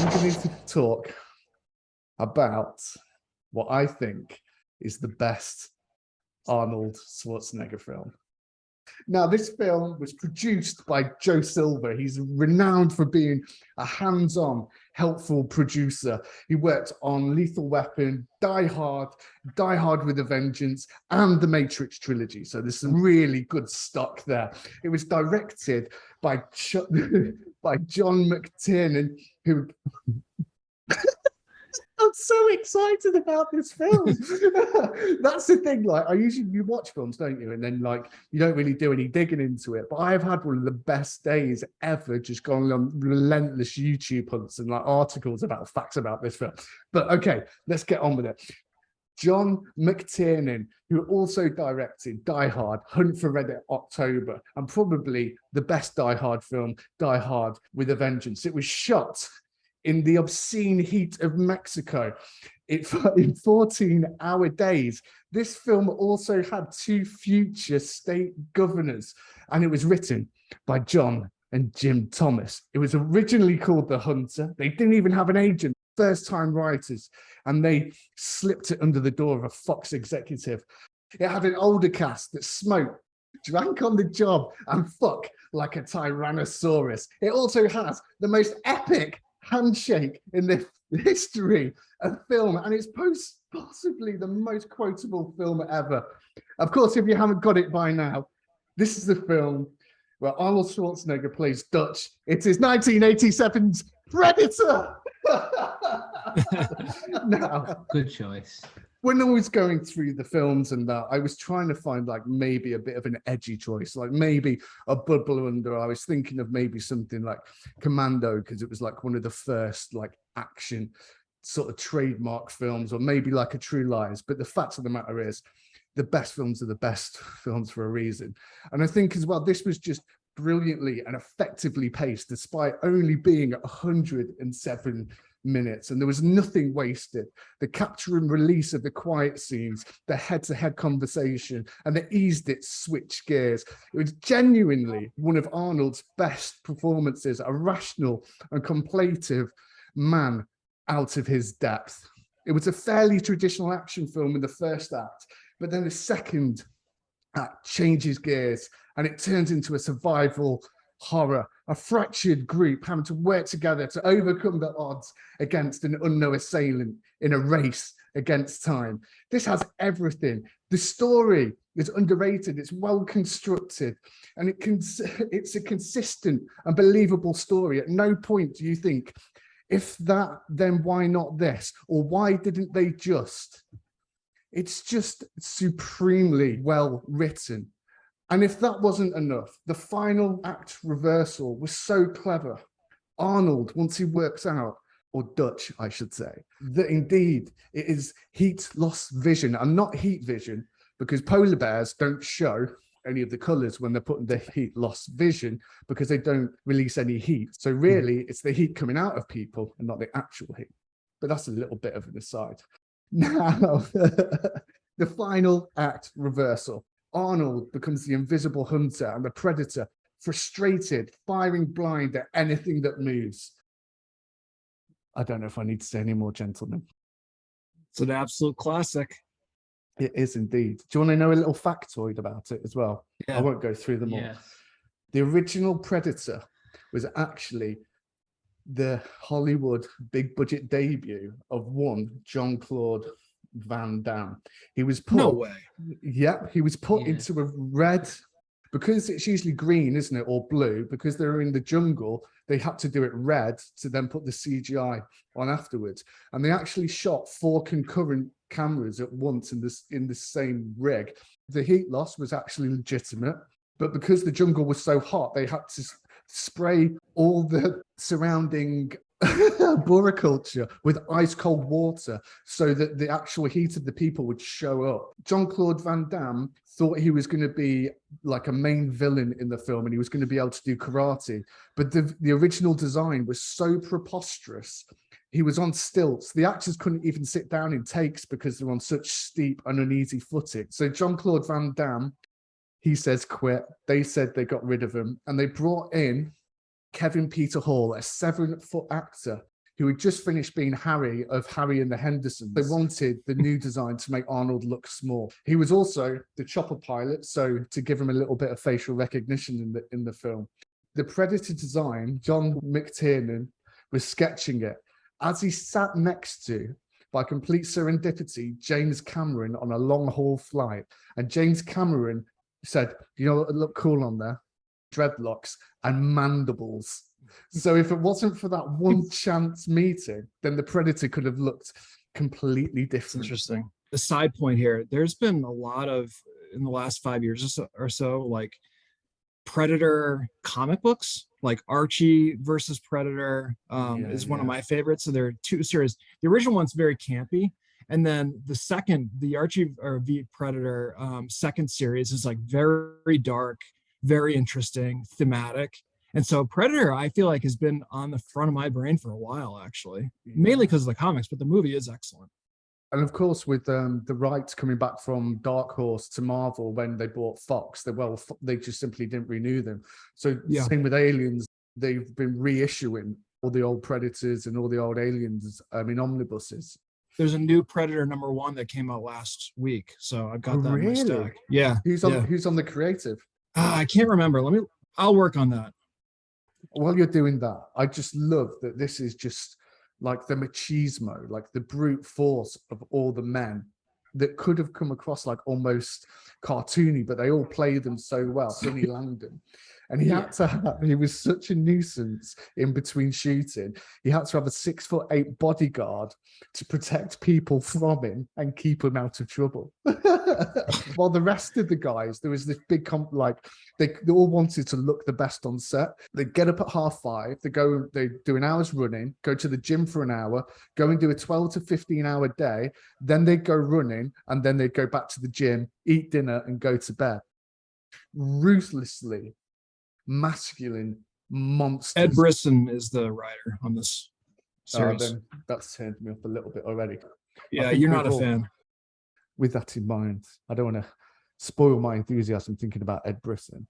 I'm going to talk about what I think is the best Arnold Schwarzenegger film. Now, this film was produced by Joe Silver. He's renowned for being a hands-on, helpful producer. He worked on Lethal Weapon, Die Hard with a Vengeance, and the Matrix trilogy. So there's some really good stock there. It was directed by by John McTiernan, who... I'm so excited about this film. That's the thing. Like, you watch films, don't you? And then like you don't really do any digging into it. But I've had one of the best days ever, just going on relentless YouTube hunts and like articles about facts about this film. But okay, let's get on with it. John McTiernan, who also directed Die Hard, Hunt for Red October, and probably the best Die Hard film, Die Hard with a Vengeance. It was shot in the obscene heat of Mexico in 14-hour days. This film also had 2 future state governors, and it was written by John and Jim Thomas. It was originally called The Hunter. They didn't even have an agent, first-time writers, and they slipped it under the door of a Fox executive. It had an older cast that smoked, drank on the job, and fuck like a Tyrannosaurus. It also has the most epic handshake in the history of film, and it's possibly the most quotable film ever. Of course, if you haven't got it by now, this is the film where Arnold Schwarzenegger plays Dutch. It is 1987's Predator. Now, good choice. When I was going through the films and that, I was trying to find like maybe a bit of an edgy choice, like maybe a Bud Blunder. I was thinking of maybe something like Commando, because it was like one of the first like action sort of trademark films, or maybe like a True Lies. But the fact of the matter is, the best films are the best films for a reason. And I think as well, this was just brilliantly and effectively paced, despite only being 107 minutes, and there was nothing wasted. The capture and release of the quiet scenes, the head-to-head conversation, and the eased it switch gears. It was genuinely one of Arnold's best performances, a rational and contemplative man out of his depth. It was a fairly traditional action film in the first act, but then the second act changes gears and it turns into a survival horror, a fractured group having to work together to overcome the odds against an unknown assailant in a race against time. This has everything. The story is underrated, it's well constructed, and it's a consistent and believable story. At no point do you think, if that, then why not this? Or why didn't they just? It's just supremely well written. And if that wasn't enough, the final act reversal was so clever. Arnold, once he works out, or Dutch, I should say, that indeed it is heat loss vision and not heat vision, because polar bears don't show any of the colors when they're putting the heat loss vision, because they don't release any heat. So really, it's the heat coming out of people and not the actual heat. But that's a little bit of an aside. Now, the final act reversal. Arnold becomes the invisible hunter and the predator, frustrated, firing blind at anything that moves. I don't know if I need to say any more, gentlemen. It's an absolute classic. It is indeed. Do you want to know a little factoid about it as well? Yeah. I won't go through them all. The original Predator was actually the Hollywood big budget debut of one Jean-Claude Van Damme. He was put, no way. Yeah, he was put into a red, because it's usually green, isn't it, or blue, because they're in the jungle, they had to do it red to then put the CGI on afterwards. And they actually shot 4 concurrent cameras at once in the same rig. The heat loss was actually legitimate, but because the jungle was so hot, they had to spray all the surrounding boriculture with ice cold water so that the actual heat of the people would show up. Jean-Claude Van Damme thought he was going to be like a main villain in the film and he was going to be able to do karate, but the original design was so preposterous. He was on stilts. The actors couldn't even sit down in takes because they're on such steep and uneasy footing. So Jean-Claude Van Damme, he says quit. They said they got rid of him, and they brought in Kevin Peter Hall, a 7-foot actor who had just finished being Harry of Harry and the Hendersons. They wanted the new design to make Arnold look small. He was also the chopper pilot, so to give him a little bit of facial recognition in the film. The Predator design, John McTiernan was sketching it as he sat next to, by complete serendipity, James Cameron on a long-haul flight. And James Cameron said, you know what would look cool on there? Dreadlocks and mandibles. So if it wasn't for that one chance meeting, then the Predator could have looked completely different. Interesting. A side point here, there's been a lot of, in the last 5 years or so, like Predator comic books, like Archie versus Predator is one of my favorites. So there are two series. The original one's very campy, and then the second, the Archie or V Predator second series is like very dark, very interesting, thematic. And so Predator, I feel like, has been on the front of my brain for a while, actually, mainly because of the comics, but the movie is excellent. And of course, with the rights coming back from Dark Horse to Marvel when they bought Fox, they just simply didn't renew them. So same with Aliens, they've been reissuing all the old Predators and all the old Aliens in omnibuses. There's a new Predator #1 that came out last week, so I've got that in my stack. Yeah. Who's on the creative? I can't remember. I'll work on that. While you're doing that, I just love that this is just like the machismo, like the brute force of all the men that could have come across like almost cartoony, but they all play them so well. Sonny Langdon. And he was such a nuisance in between shooting. He had to have a 6'8" bodyguard to protect people from him and keep him out of trouble. While the rest of the guys, there was this big they all wanted to look the best on set. They get up at 5:30, they do an hour's running, go to the gym for an hour, go and do a 12 to 15 hour day, then they go running, and then they go back to the gym, eat dinner, and go to bed. Ruthlessly masculine monsters. Ed Brisson is the writer on this series. Then that's turned me off a little bit already. Yeah, you're not a fan. With that in mind, I don't want to spoil my enthusiasm thinking about Ed Brisson.